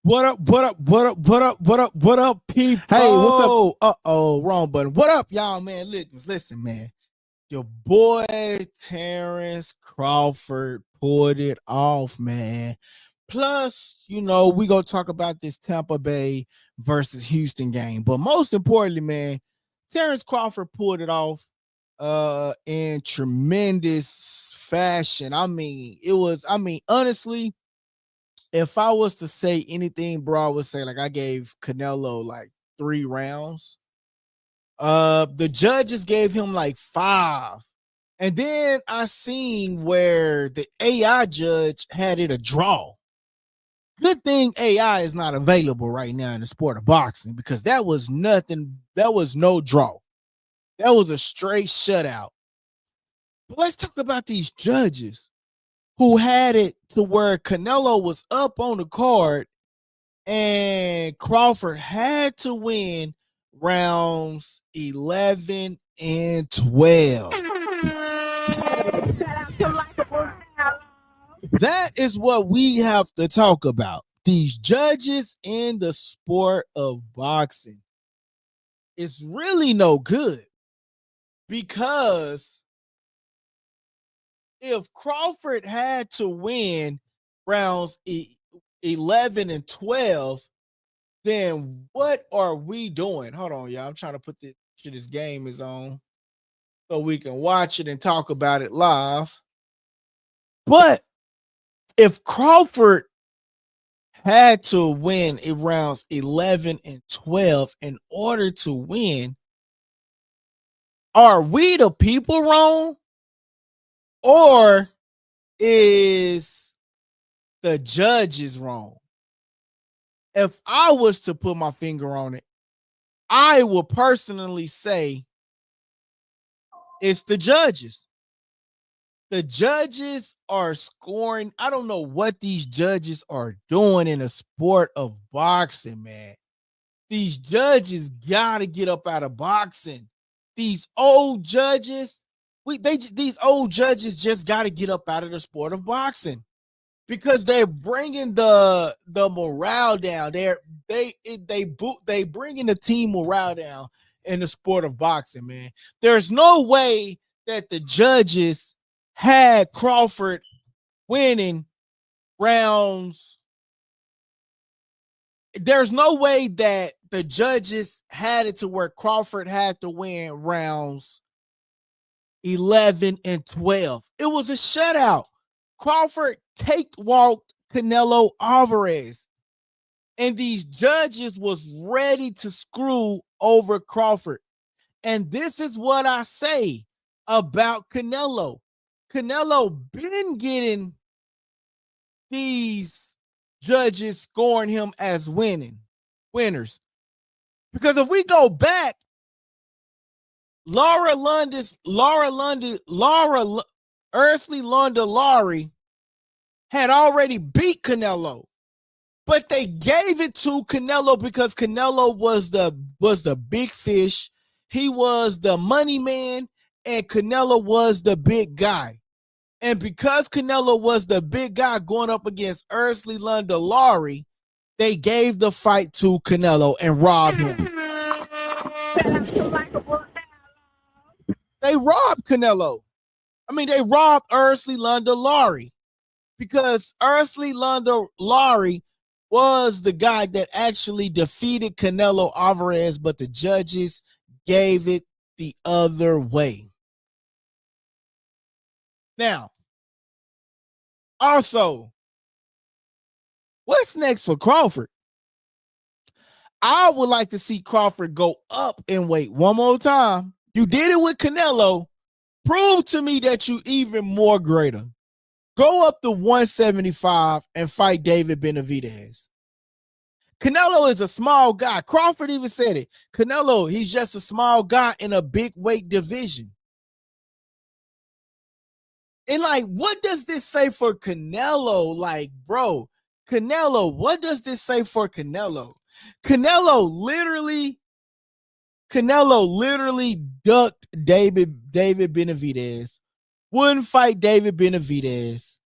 What up? What up? What up? What up? What up? What up, people? Hey, what's up? Wrong button. What up, y'all, man? Listen, man. Your boy Terrence Crawford pulled it off, man. Plus, we gonna talk about this Tampa Bay versus Houston game. But most importantly, man, Terrence Crawford pulled it off in tremendous fashion. Honestly, if I was to say anything, bro, I would say like I gave Canelo like 3 rounds. The judges gave him like 5. And then I seen where the AI judge had it a draw. Good thing AI is not available right now in the sport of boxing, because that was nothing. That was no draw. That was a straight shutout. But let's talk about these judges who had it to where Canelo was up on the card and Crawford had to win rounds 11 and 12. That is what we have to talk about. These judges in the sport of boxing. It's really no good, because if Crawford had to win rounds 11 and 12, then what are we doing? Hold on, y'all. I'm trying to put this shit this game is on so we can watch it and talk about it live. But if Crawford had to win in rounds 11 and 12 in order to win, are we the people wrong? Or is the judges wrong? If I was to put my finger on it, I would personally say it's the judges. The judges are scoring. I don't know what these judges are doing in the sport of boxing, man. These judges got to get up out of boxing. These old judges, these old judges just got to get up out of the sport of boxing, because they're bringing the morale down. They bringing the team morale down in the sport of boxing, man. There's no way that the judges had Crawford winning rounds. There's no way that the judges had it to where Crawford had to win rounds 11 and 12. It was a shutout. Crawford cakewalked Canelo Alvarez, and these judges was ready to screw over Crawford. And this is what I say about Canelo. Canelo been getting these judges scoring him as winners. Because if we go back, Ursula Londa Laurie had already beat Canelo, but they gave it to Canelo because Canelo was the big fish. He was the money man, and Canelo was the big guy. And because Canelo was the big guy going up against Ursula Londa Laurie, they gave the fight to Canelo and robbed him. They robbed Canelo. They robbed Ursula Londa Laurie, because Ursula Londa Laurie was the guy that actually defeated Canelo Alvarez, but the judges gave it the other way. Now, also, what's next for Crawford? I would like to see Crawford go up in weight one more time. You did it with Canelo. Prove to me that you even more greater. Go up to 175 and fight David Benavidez. Canelo is a small guy. Crawford even said it. Canelo, he's just a small guy in a big weight division. And what does this say for Canelo? Bro, Canelo, what does this say for Canelo? Canelo literally ducked David Benavidez. Wouldn't fight David Benavidez.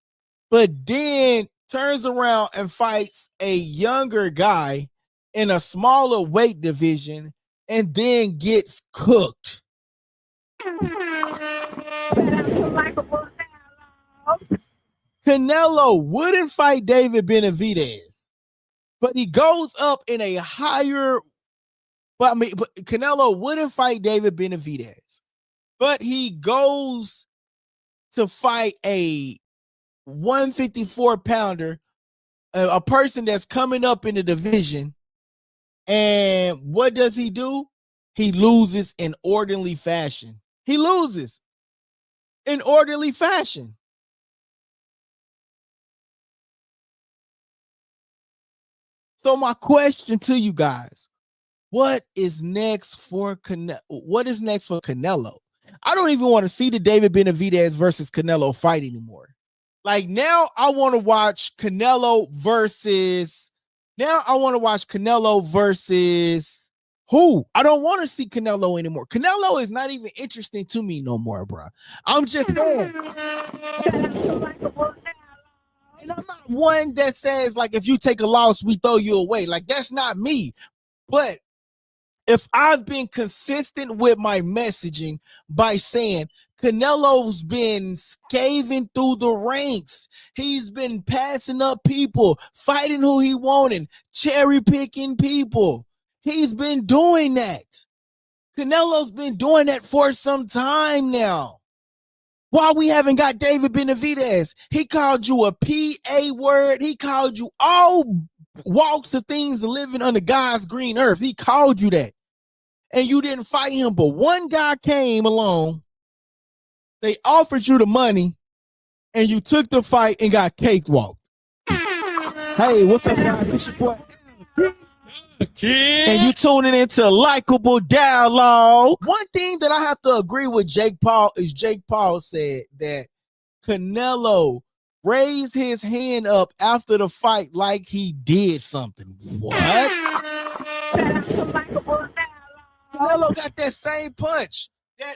But then turns around and fights a younger guy in a smaller weight division and then gets cooked. Canelo wouldn't fight David Benavidez, but he goes up in a higher. But Canelo wouldn't fight David Benavidez, but he goes to fight a 154 pounder, a person that's coming up in the division. And what does he do? He loses in orderly fashion. He loses in orderly fashion. So my question to you guys, what is next for Canelo? What is next for Canelo? I don't even want to see the David Benavidez versus Canelo fight anymore. Like now I want to watch Canelo versus who? I don't want to see Canelo anymore. Canelo is not even interesting to me no more, bro. I'm just saying. And I'm not one that says, like, if you take a loss, we throw you away. Like, that's not me. But if I've been consistent with my messaging by saying Canelo's been scaving through the ranks, he's been passing up people, fighting who he wanted, cherry picking people. He's been doing that. Canelo's been doing that for some time now. Why we haven't got David Benavidez? He called you a PA word. He called you all walks of things living under God's green earth. He called you that. And you didn't fight him. But one guy came along. They offered you the money. And you took the fight and got cakewalked. Hey, what's up, guys? It's your boy. And you tuning into Likeable Dialogue. One thing that I have to agree with Jake Paul is Jake Paul said that Canelo raised his hand up after the fight like he did something. What? Canelo got that same punch.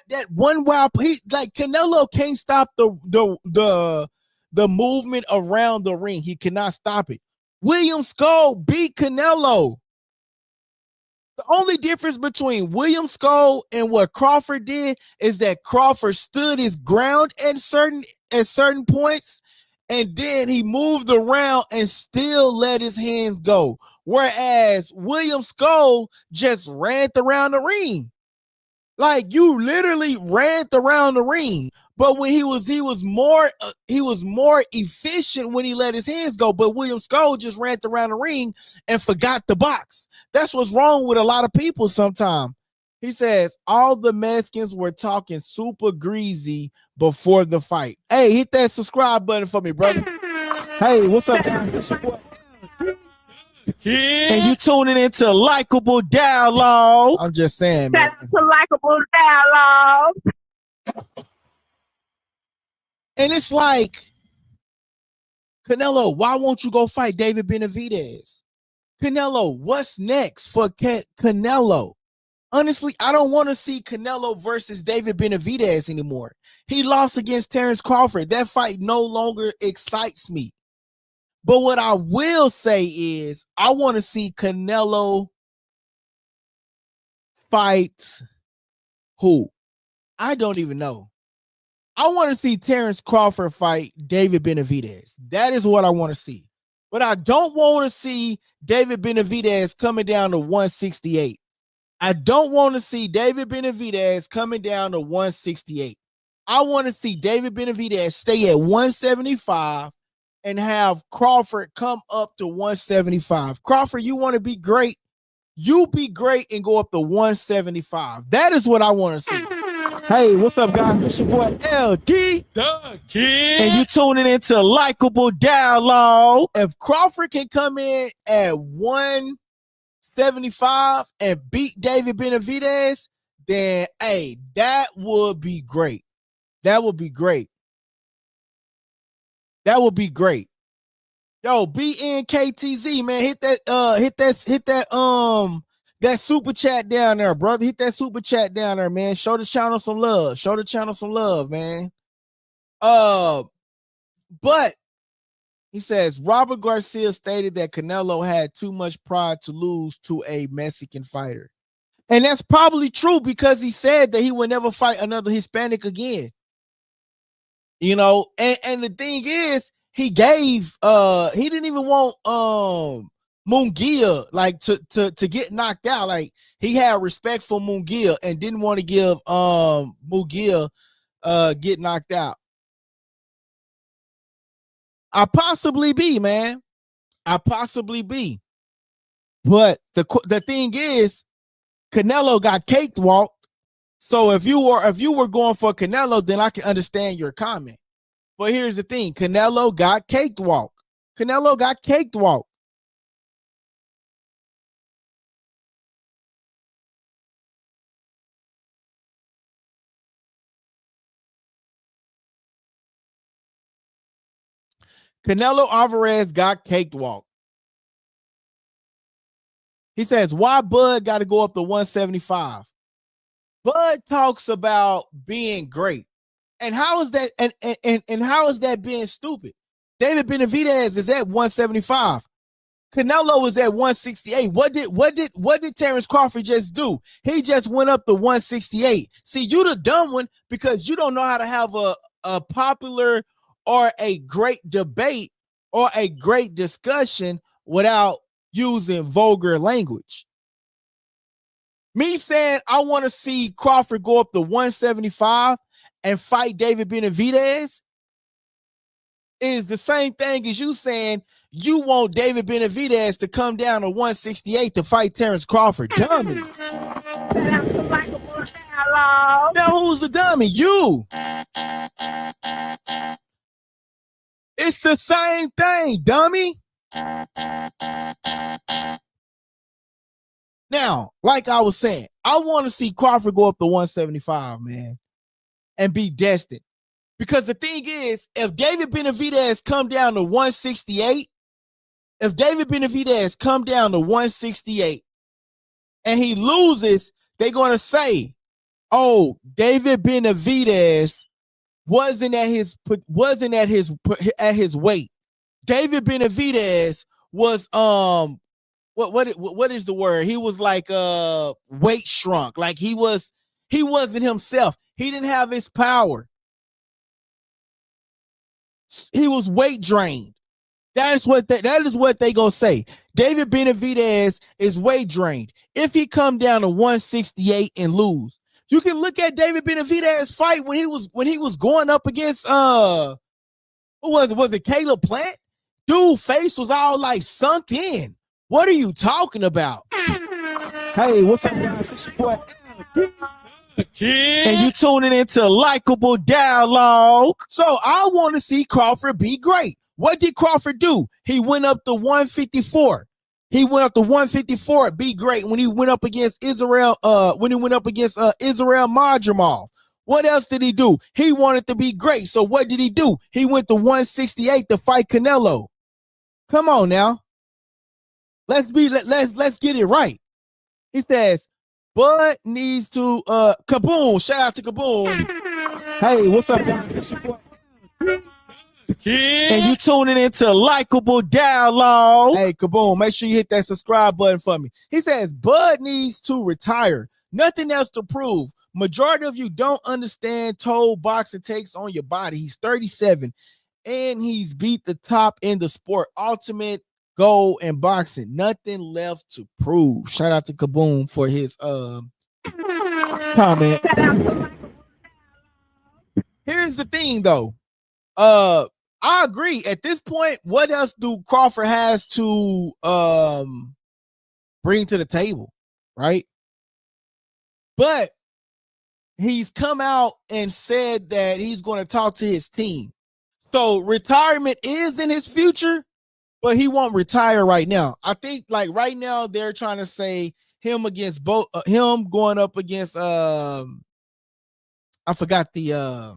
That one wild, like Canelo can't stop the movement around the ring. He cannot stop it. William Skull beat Canelo. The only difference between William Skull and what Crawford did is that Crawford stood his ground at certain points, and then he moved around and still let his hands go. Whereas William Skull just ran around the ring. Like, you literally ran around the ring. But when he was more efficient when he let his hands go. But William Skull just ran around the ring and forgot the box. That's what's wrong with a lot of people sometimes. He says all the Mexicans were talking super greasy before the fight. Hey, hit that subscribe button for me, brother. Hey, what's up, guys? And you tuning into Likeable Dialogue. I'm just saying, man. Shout out to Likeable Dialogue. And it's like, Canelo, why won't you go fight David Benavidez? Canelo, what's next for Canelo? Honestly, I don't want to see Canelo versus David Benavidez anymore. He lost against Terrence Crawford. That fight no longer excites me. But what I will say is I want to see Canelo fight who? I don't even know. I want to see Terrence Crawford fight David Benavidez. That is what I want to see. But I don't want to see David Benavidez coming down to 168. I don't want to see David Benavidez coming down to 168. I want to see David Benavidez stay at 175 and have Crawford come up to 175. Crawford, you want to be great? You be great and go up to 175. That is what I want to see. Hey, what's up, guys? It's your boy LD, the Kid, and you tuning into Likeable Dialogue. If Crawford can come in at 175 and beat David Benavidez, then hey, that would be great. That would be great. That would be great. Yo, BNKTZ, man, hit that that super chat down there, brother. Hit that super chat down there, man. Show the channel some love. Show the channel some love, man. But He says Robert Garcia stated that Canelo had too much pride to lose to a Mexican fighter. And that's probably true because he said that he would never fight another Hispanic again. You know, and the thing is, he gave he didn't even want Munguia like to get knocked out. Like he had respect for Munguia and didn't want to give Munguia get knocked out. I possibly be, man. I possibly be. But the thing is, Canelo got cakewalked. So if you were going for Canelo, then I can understand your comment. But here's the thing: Canelo got cakewalked. Canelo got cakewalked. Canelo Alvarez got cakewalked. He says, why Bud got to go up to 175? Bud talks about being great. And how is that and how is that being stupid? David Benavidez is at 175. Canelo is at 168. What did Terrence Crawford just do? He just went up to 168. See, you the dumb one because you don't know how to have a popular or a great debate or a great discussion without using vulgar language. Me saying I want to see Crawford go up to 175 and fight David Benavidez is the same thing as you saying you want David Benavidez to come down to 168 to fight Terrence Crawford. Dummy. Now who's the dummy? You. It's the same thing, dummy. Now, like I was saying, I want to see Crawford go up to 175, man, and be destined. Because the thing is, if David Benavidez come down to 168, and he loses, they're going to say, oh, David Benavidez wasn't at his weight. David Benavidez was what is the word? He was like weight shrunk. Like he wasn't himself. He didn't have his power. He was weight drained. That is what they gonna say. David Benavidez is weight drained. If he come down to 168 and lose, you can look at David Benavidez fight when he was going up against who was it? Was it Caleb Plant? Dude, face was all like sunk in. What are you talking about? Hey, what's up, guys? It's your boy and you tuning into Likeable Dialogue. So I want to see Crawford be great. What did Crawford do? He went up to 154. He went up to 154 be great when he went up against Israel. Israel Madrimov. What else did he do? He wanted to be great. So what did he do? He went to 168 to fight Canelo. Come on now. Let's get it right. He says, Bud needs to Kaboom. Shout out to Kaboom. Hey, what's up, guys? And you tuning into Likeable Dialogue. Hey, Kaboom, make sure you hit that subscribe button for me. He says, Bud needs to retire. Nothing else to prove. Majority of you don't understand toll boxing takes on your body. He's 37 and he's beat the top in the sport. Ultimate goal in boxing. Nothing left to prove. Shout out to Kaboom for his comment. Here's the thing though. I agree. At this point, what else do Crawford has to bring to the table, right? But he's come out and said that he's going to talk to his team. So retirement is in his future, but he won't retire right now. I think like right now they're trying to say him against both him going up against I forgot the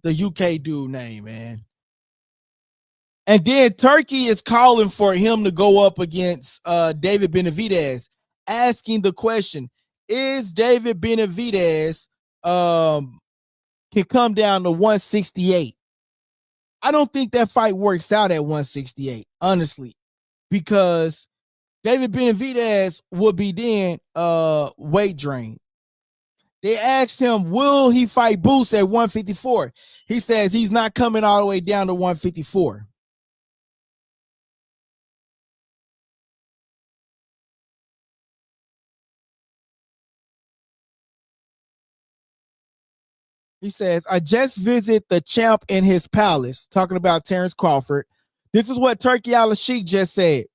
UK dude name, man. And then Turkey is calling for him to go up against David Benavidez, asking the question, is David Benavidez can come down to 168? I don't think that fight works out at 168, honestly, because David Benavidez would be then weight drain. They asked him, will he fight Boots at 154? He says he's not coming all the way down to 154. He says, I just visit the champ in his palace, talking about Terrence Crawford. This is what Turkey Al-Sheikh just said.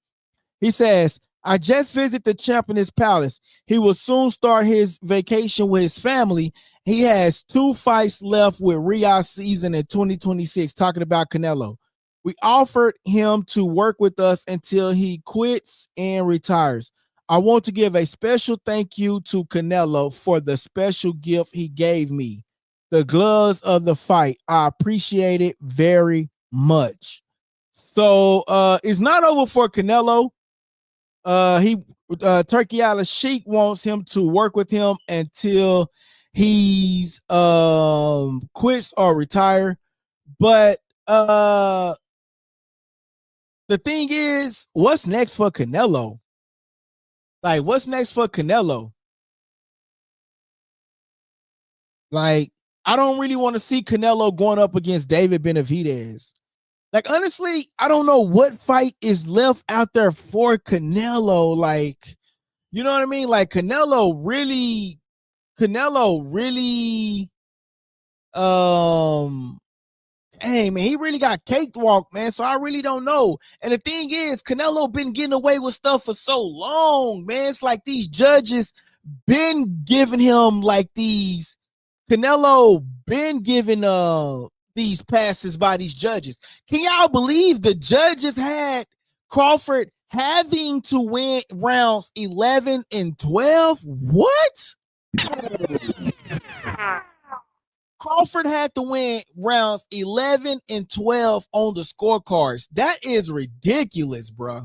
He says, I just visit the champ in his palace. He will soon start his vacation with his family. He has 2 fights left with Riyadh season in 2026, talking about Canelo. We offered him to work with us until he quits and retires. I want to give a special thank you to Canelo for the special gift he gave me, the gloves of the fight. I appreciate it very much. So it's not over for Canelo. Turkey Al-Sheikh wants him to work with him until he's quits or retire. But the thing is, what's next for Canelo? Like, what's next for Canelo? Like, I don't really want to see Canelo going up against David Benavidez. Like, honestly, I don't know what fight is left out there for Canelo. Like, you know what I mean? Like, Canelo really, hey, man, he really got cakewalk, man. So I really don't know. And the thing is, Canelo been getting away with stuff for so long, man. It's like these judges been giving him like these, Canelo been giving these passes by these judges. Can y'all believe the judges had Crawford having to win rounds 11 and 12? What? Crawford had to win rounds 11 and 12 on the scorecards. That is ridiculous, bro.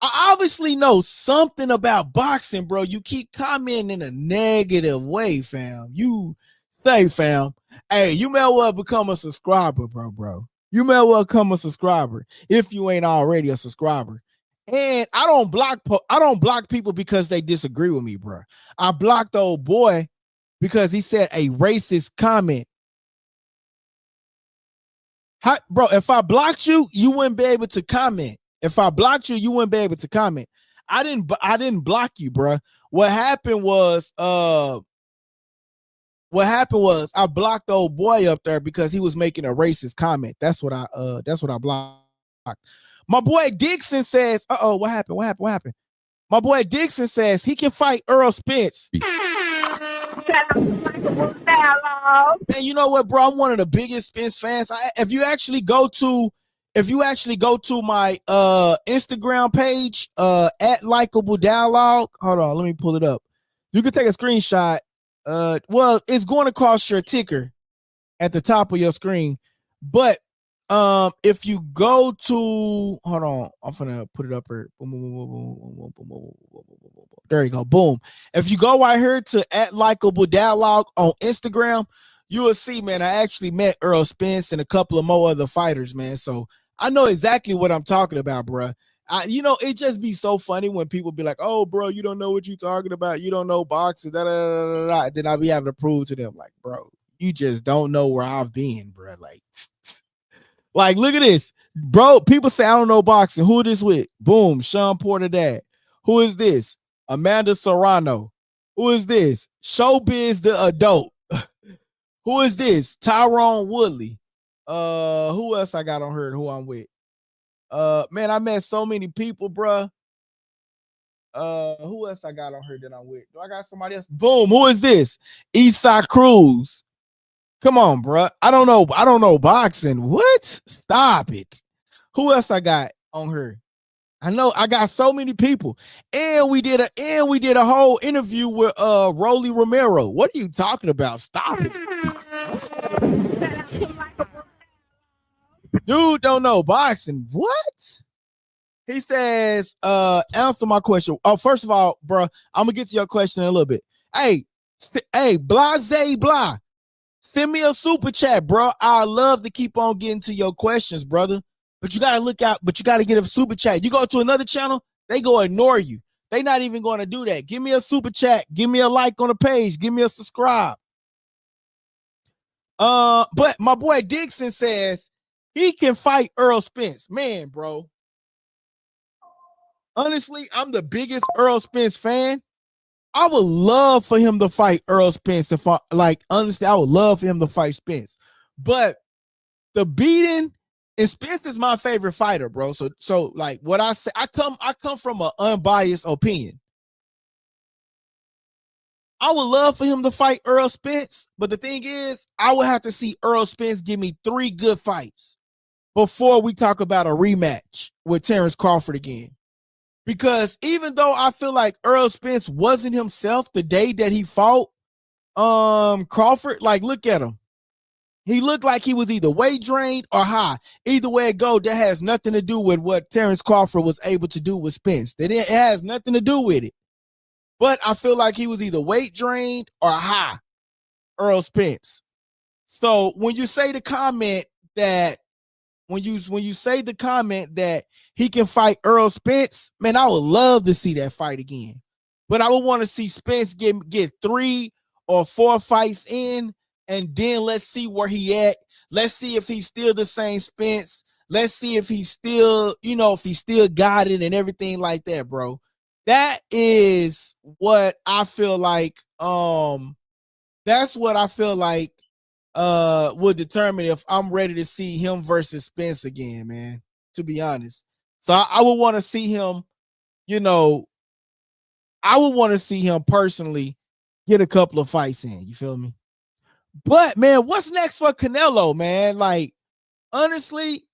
I obviously know something about boxing, bro. You keep commenting in a negative way, fam. You say, fam, hey, you may well become a subscriber, bro. You may well become a subscriber if you ain't already a subscriber. And I don't block people because they disagree with me, bro. I blocked the old boy because he said a racist comment. Bro, if I blocked you, you wouldn't be able to comment. If I blocked you, you wouldn't be able to comment. I didn't block you, bro. What happened was I blocked the old boy up there because he was making a racist comment. That's what I blocked. My boy Dixon says, what happened? My boy Dixon says he can fight Earl Spence. Man, you know what, bro? I'm one of the biggest Spence fans. If you actually go to my Instagram page, at LikeableDialogue, hold on, let me pull it up. You can take a screenshot. Well, it's going across your ticker at the top of your screen. But if you go to, hold on, I'm gonna put it up here. There you go. Boom. If you go right here to at LikeableDialogue on Instagram, you will see, man, I actually met Earl Spence and a couple of more other fighters, man. So I know exactly what I'm talking about, bro. It just be so funny when people be like, oh, bro, you don't know what you're talking about. You don't know boxing. Then I'll be having to prove to them, like, bro, you just don't know where I've been, bro. Like, look at this, bro. People say I don't know boxing. Who this with? Boom, Sean Porter dad. Who is this? Amanda Serrano. Who is this? Showbiz the adult. Who is this? Tyrone Woodley. Who else I got on her? Who I'm with? Man, I met so many people, bruh. Who else I got on her that I'm with? Do I got somebody else? Boom. Who is this? Eastside Cruz. Come on, bruh. I don't know boxing. What? Stop it. Who else I got on her? I know I got so many people. And we did a whole interview with Rolly Romero. What are you talking about? Stop it. Dude don't know boxing. What? He says, answer my question. Oh, first of all, bro, I'm gonna get to your question in a little bit. Hey, Blase Blah. Send me a super chat, bro. I love to keep on getting to your questions, brother. But you gotta look out. But you gotta get a super chat. You go to another channel, they go ignore you. They not even going to do that. Give me a super chat. Give me a like on the page. Give me a subscribe. But my boy Dixon says he can fight Earl Spence. Man, bro. Honestly, I'm the biggest Earl Spence fan. I would love for him to fight Earl Spence. Honestly, I would love for him to fight Spence. But the beating, and Spence is my favorite fighter, bro. So like what I say, I come from an unbiased opinion. I would love for him to fight Earl Spence, but the thing is, I would have to see Earl Spence give me 3 good fights before we talk about a rematch with Terrence Crawford again. Because even though I feel like Earl Spence wasn't himself the day that he fought Crawford, like look at him. He looked like he was either weight drained or high. Either way it go, that has nothing to do with what Terrence Crawford was able to do with Spence. It has nothing to do with it. But I feel like he was either weight drained or high, Earl Spence. So when you say the comment that when you say the comment that he can fight Earl Spence, man, I would love to see that fight again. But I would want to see Spence get 3 or 4 fights in, and then let's see where he at. Let's see if he's still the same Spence. Let's see if he's still, if he still got it and everything like that, bro. That is what I feel like. That's what I feel like would determine if I'm ready to see him versus Spence again, man. To be honest. So I would want to see him, I would want to see him personally get a couple of fights in. You feel me? But man, what's next for Canelo, man? Like, honestly,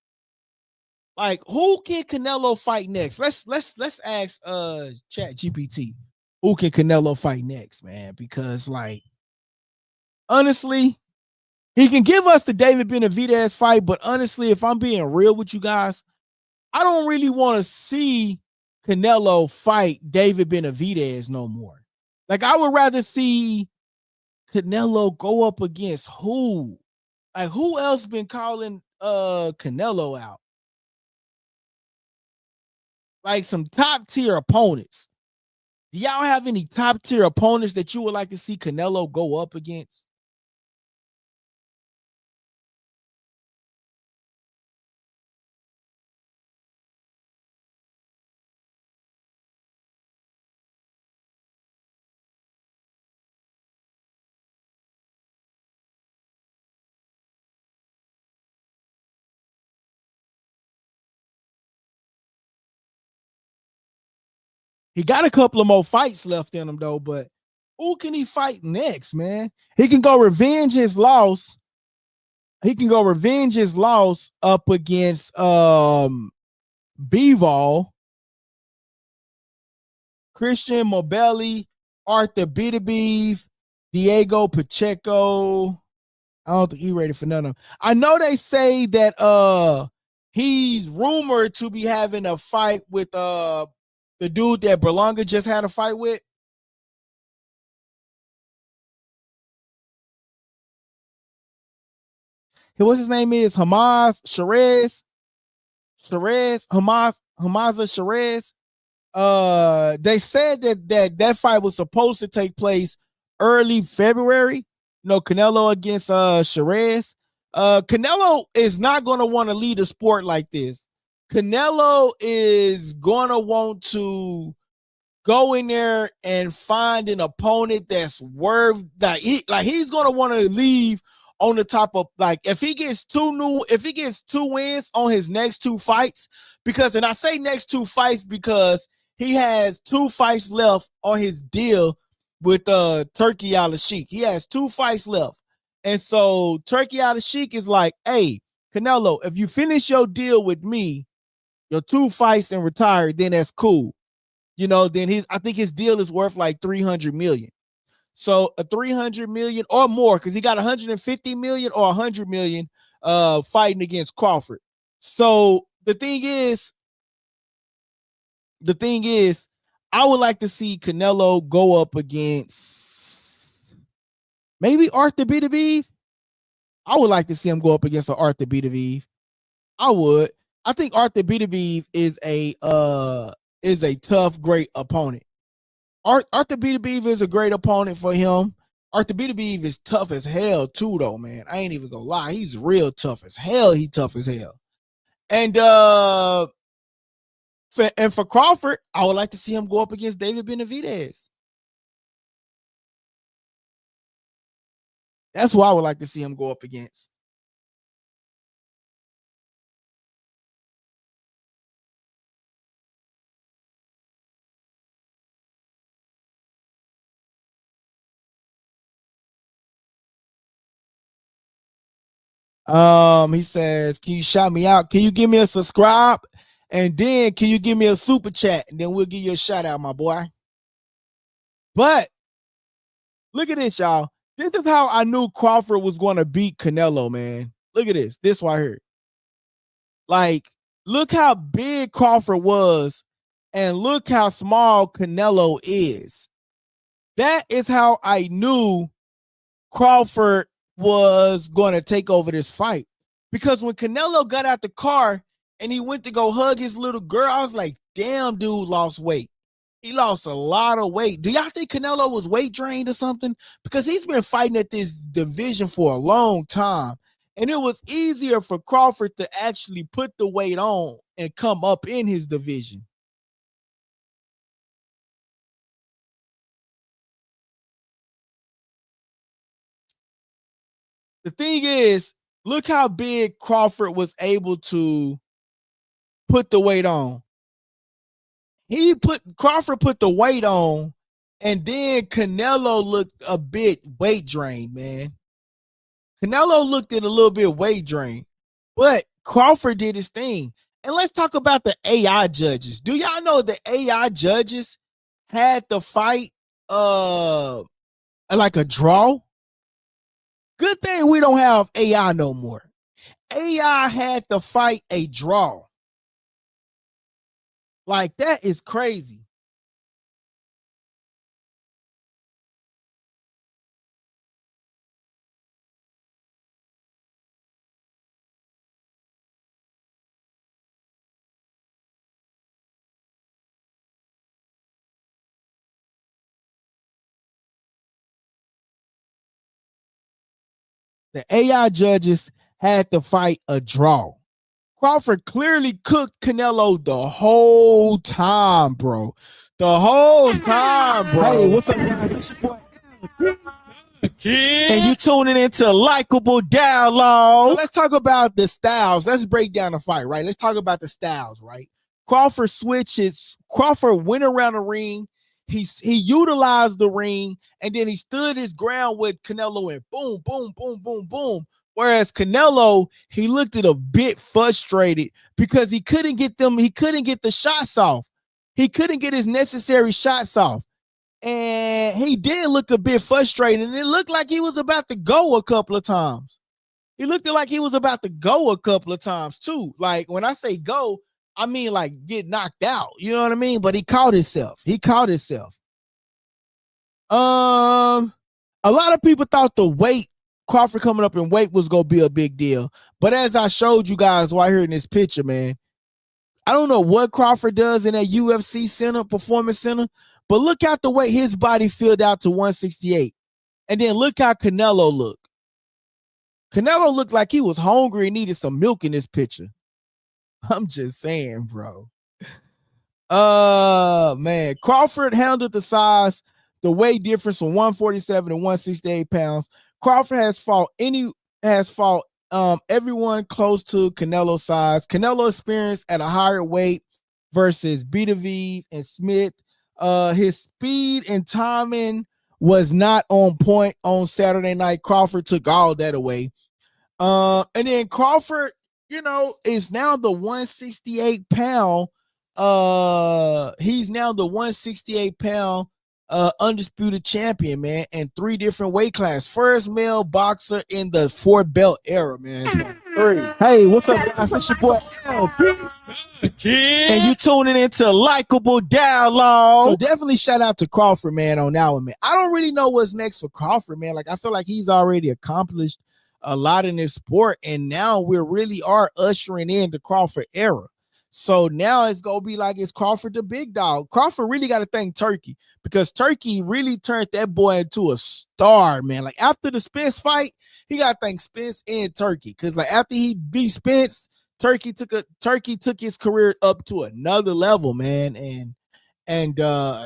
like who can Canelo fight next? Let's ask Chat GPT. Who can Canelo fight next, man? Because like honestly, he can give us the David Benavidez fight, but honestly, if I'm being real with you guys, I don't really want to see Canelo fight David Benavidez no more. Like I would rather see Canelo go up against who? Like who else been calling Canelo out? Like some top tier opponents. Do y'all have any top tier opponents that you would like to see Canelo go up against? He got a couple of more fights left in him though, but who can he fight next, man? He can go revenge his loss. He can go revenge his loss up against Bivol, Christian Mobelli, Arthur Beterbiev, Diego Pacheco. I don't think he's ready for none of them. I know they say that he's rumored to be having a fight with the dude that Berlanga just had a fight with. What's his name is Hamaz Sherez. Hamaza Sherez. They said that fight was supposed to take place early February. Canelo against Sherez. Canelo is not going to want to lead a sport like this. Canelo is going to want to go in there and find an opponent that's worth that. He's going to want to leave on the top of, like, if he gets 2 wins on his next 2 fights, because, and I say next 2 fights because he has 2 fights left on his deal with Turkey Al-Sheikh. He has 2 fights left. And so Turkey Al-Sheikh is like, hey, Canelo, if you finish your deal with me, your 2 fights and retire, then that's cool. Then I think his deal is worth like 300 million. So a 300 million or more, because he got 150 million or 100 million fighting against Crawford. So the thing is, I would like to see Canelo go up against maybe Arthur Beterbiev. I would like to see him go up against Arthur Beterbiev. I would. I think Arthur Beterbiev is a tough, great opponent. Arthur Beterbiev is a great opponent for him. Arthur Beterbiev is tough as hell too, though, man. I ain't even gonna lie. He's real tough as hell. He tough as hell. And for Crawford, I would like to see him go up against David Benavidez. That's who I would like to see him go up against. He says, can you shout me out? Can you give me a subscribe? And then can you give me a super chat? And then we'll give you a shout out, my boy. But look at this, y'all. This is how I knew Crawford was going to beat Canelo, man. Look at this. This right here. Like, look how big Crawford was, and look how small Canelo is. That is how I knew Crawford was going to take over this fight. Because when Canelo got out the car and he went to go hug his little girl, I was like, damn, dude lost weight. He lost a lot of weight. Do y'all think Canelo was weight drained or something? Because he's been fighting at this division for a long time. And it was easier for Crawford to actually put the weight on and come up in his division. The thing is, look how big Crawford was able to put the weight on. Crawford put the weight on, and then Canelo looked a bit weight drained, man. Canelo looked at a little bit weight drained, but Crawford did his thing. And let's talk about the AI judges. Do y'all know the AI judges had the fight like a draw? Good thing we don't have AI no more. AI had to fight a draw. Like, that is crazy. The AI judges had to fight a draw. Crawford clearly cooked Canelo the whole time, bro. The whole time, bro. Hey, what's up, guys? It's your boy and you tuning into Likeable Dialogue. So let's talk about the styles. Let's break down the fight, right? Let's talk about the styles, right? Crawford switches. Crawford went around the ring. He utilized the ring, and then he stood his ground with Canelo and boom, boom, boom, boom, boom. Whereas Canelo, he looked a bit frustrated because he couldn't get the shots off. He couldn't get his necessary shots off. And he did look a bit frustrated, and it looked like he was about to go a couple of times. He looked like he was about to go a couple of times too. Like, when I say go, I mean like get knocked out. You know what I mean? But he caught himself. A lot of people thought the weight, Crawford coming up in weight, was gonna be a big deal. But as I showed you guys right here in this picture, man, I don't know what Crawford does in that UFC center, performance center, but look at the way his body filled out to 168. And then look how Canelo looked. Canelo looked like he was hungry and needed some milk in this picture. I'm just saying, bro. Man, Crawford handled the weight difference from 147 to 168 pounds. Crawford has fought everyone close to Canelo's size. Canelo experienced at a higher weight versus Beterbiev and Smith. His speed and timing was not on point on Saturday night. Crawford took all that away. And then Crawford, is now the 168 pound. He's now the 168 pound undisputed champion, man, in 3 different weight classes. First male boxer in the 4-belt era, man. Hey, what's up, guys? It's your boy LP. And you tuning into Likeable Dialogue. So definitely shout out to Crawford, man, on that one, man. I don't really know what's next for Crawford, man. Like, I feel like he's already accomplished a lot in this sport, and now we really are ushering in the Crawford era. So now it's gonna be like, it's Crawford the big dog. Crawford really got to thank Turkey, because Turkey really turned that boy into a star, man. Like after the Spence fight, he got to thank Spence and Turkey, because like after he beat Spence, Turkey took his career up to another level, man, and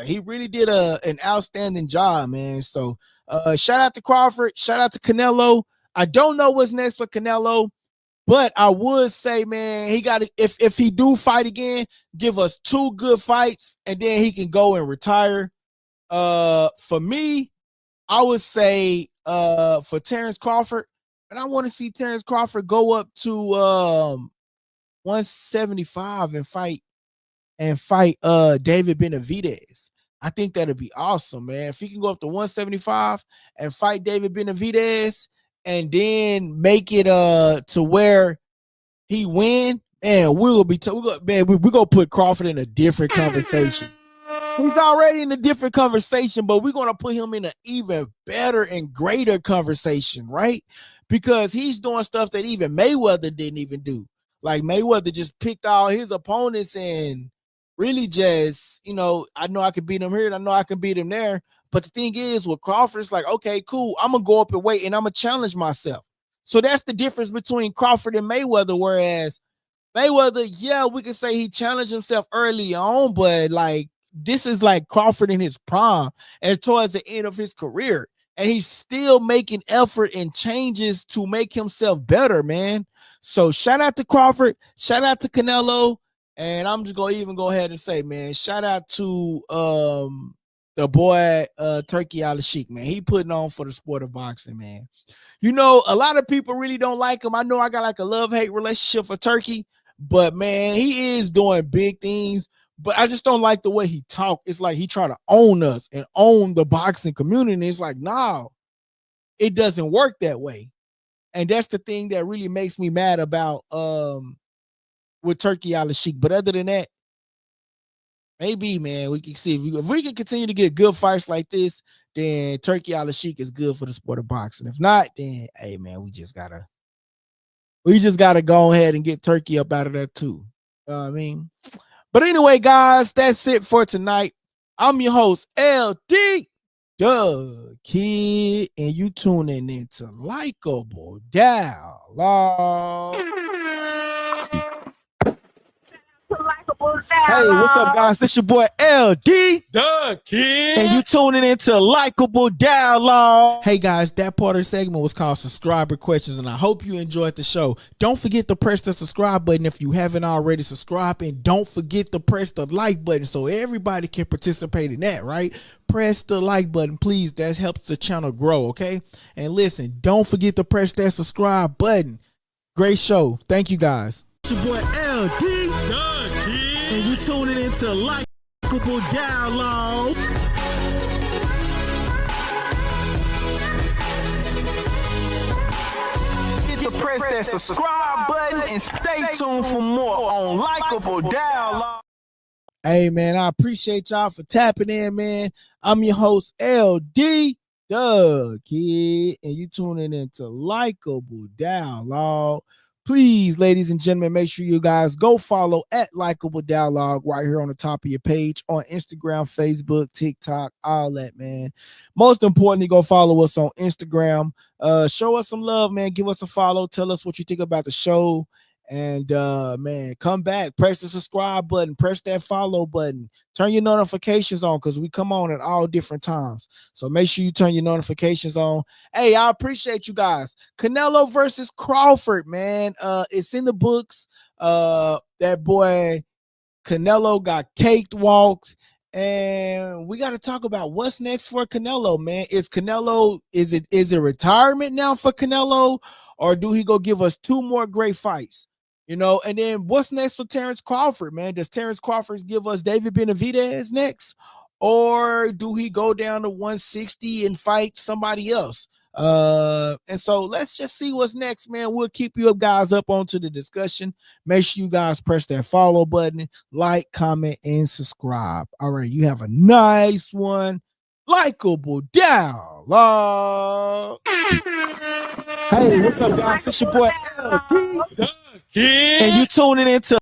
he really did an outstanding job, man. So shout out to Crawford, shout out to Canelo. I don't know what's next for Canelo, but I would say, man, he got to, if he do fight again, give us 2 good fights, and then he can go and retire. For me, I would say for Terrence Crawford, and I want to see Terrence Crawford go up to 175 and fight David Benavidez. I think that'd be awesome, man. If he can go up to 175 and fight David Benavidez, and then make it to where he win, man, we're gonna put Crawford in a different conversation. He's already in a different conversation, but we're gonna put him in an even better and greater conversation, right? Because he's doing stuff that even Mayweather didn't even do. Like Mayweather just picked all his opponents and really just, I know I can beat him here and I know I can beat him there. But the thing is, with Crawford, it's like, okay, cool, I'm going to go up and wait and I'm going to challenge myself. So that's the difference between Crawford and Mayweather. Whereas Mayweather, yeah, we can say he challenged himself early on, but like this is like Crawford in his prime and towards the end of his career. And he's still making effort and changes to make himself better, man. So shout out to Crawford, shout out to Canelo. And I'm just going to even go ahead and say, man, shout out to the boy Turkey Al-Sheikh, man. He putting on for the sport of boxing, man. A lot of people really don't like him. I know I got like a love-hate relationship for Turkey, but man, he is doing big things. But I just don't like the way he talk. It's like he try to own us and own the boxing community. It's like, no, it doesn't work that way. And that's the thing that really makes me mad about with Turkey Al-Sheikh. But other than that, maybe, man, we can see if we can continue to get good fights like this, then Turkey Al-Sheikh is good for the sport of boxing. If not, then hey, man, we just gotta go ahead and get Turkey up out of that too. You know what I mean? But anyway, guys, that's it for tonight. I'm your host, LD Doug Kid, and you tuning into Likeable Dialogue. Hey, what's up, guys? This your boy LD the Kid, and you tuning into Likeable Dialogue. Hey guys, that part of the segment was called Subscriber Questions, and I hope you enjoyed the show. Don't forget to press the subscribe button if you haven't already subscribed, and don't forget to press the like button so everybody can participate in that, right? Press the like button, please. That helps the channel grow, okay? And listen, don't forget to press that subscribe button. Great show. Thank you, guys. It's your boy LD the Kid, and you tuning into Likeable Dialogue. Get to press that subscribe button and stay tuned for more on Likeable Dialogue. Hey, man, I appreciate y'all for tapping in, man. I'm your host, LD Doug Kid, and you tuning into Likeable Dialogue. Please, ladies and gentlemen, make sure you guys go follow at Likeable Dialogue right here on the top of your page on Instagram, Facebook, TikTok, all that, man. Most importantly, go follow us on Instagram. Show us some love, man. Give us a follow. Tell us what you think about the show. And man, come back, press the subscribe button, press that follow button, turn your notifications on because we come on at all different times. So make sure you turn your notifications on. Hey, I appreciate you guys. Canelo versus Crawford, man. It's in the books. That boy Canelo got caked walked. And we got to talk about what's next for Canelo, man. Is it retirement now for Canelo, or do he go give us 2 more great fights? And then what's next for Terrence Crawford, man? Does Terrence Crawford give us David Benavidez next, or do he go down to 160 and fight somebody else? And so let's just see what's next, man. We'll keep you guys up onto the discussion. Make sure you guys press that follow button, like, comment, and subscribe. All right, you have a nice one. Likeable Dialogue. LikeableDialogue. Hey, what's up, guys? It's your boy LD, The King. and you tuning into